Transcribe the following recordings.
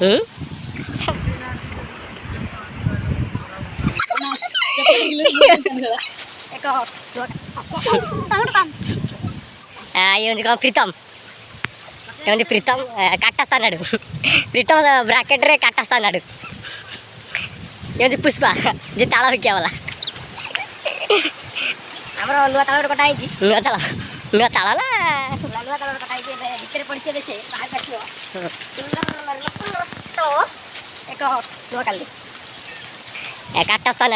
कौन प्रीतम प्रीतम काटास्ता प्रीतम ब्राकेट रे काटास्ता ये पुष्पा जे ताला क्या वाला हमरो लुआ ताला कटा आइची लुआ ताला ना लुआ ताला कटा आइची भीतर पड़छे देसे बाहर काटियो सुंदर तो एक लुआ काली काटास्ता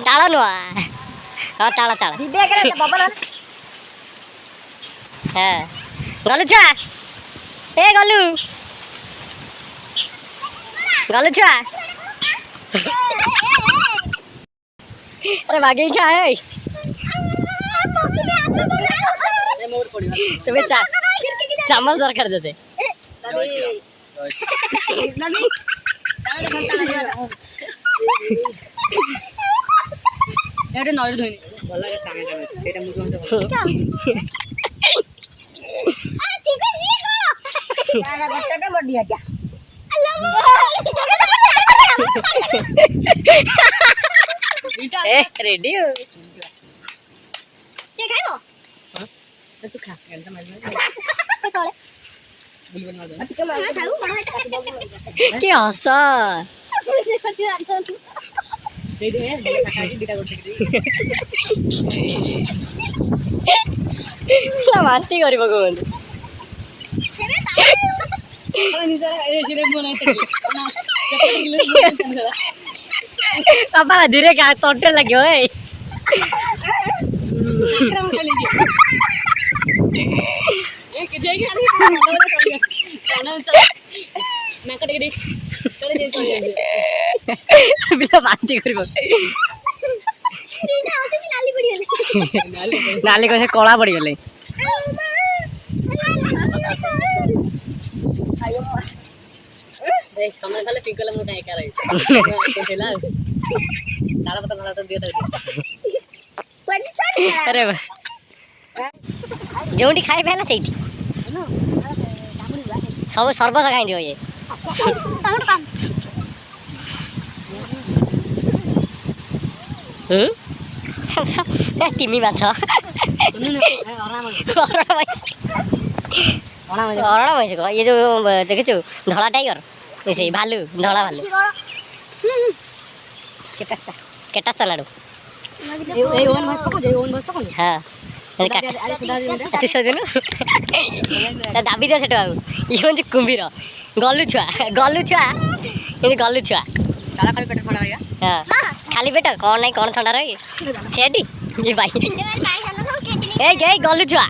ताला नुआ हाँ ताला ताला दिबे करे बबल हाँ गलू छुआ ए गलू छुआ अरे भागे क्या है तुम्हें चामच दरकार देते এটা নয় ধইনি বলা রে টাঙা টাঙা এটা মুখ মধ্যে বল ঠিক আছে করো তারা বটটা বড়িয়া যা এ রেডি কে খাইবো হ্যাঁ তুই খা এটা মাইল তোলে বুলবুল না আচ্ছা কেমন খাও কি হসা मारती कर पापा धीरे क्या तोटे लगे बांती कर नाली कैसे कला पड़ गले समय खाले पिक कले मुझे एका रही केला ताला पता भला तो दियो अरे जोंडी खाई पहला सेठी सब सर्वस खाई जो ये तिमी माछ अरड़ा भैंस को ये जो देखो धला टाइगर वैसे भालू धला भालू केटास्ता लाडू हाँ तू सो देनु दाबी दिया सेटा बाबू ये हूँ कुंभीर गलू छुआ ये गलू छुआ हाँ खाली पेट कौन नहीं कौन थंडा रही सेठी ये भाई ए गलू छुआ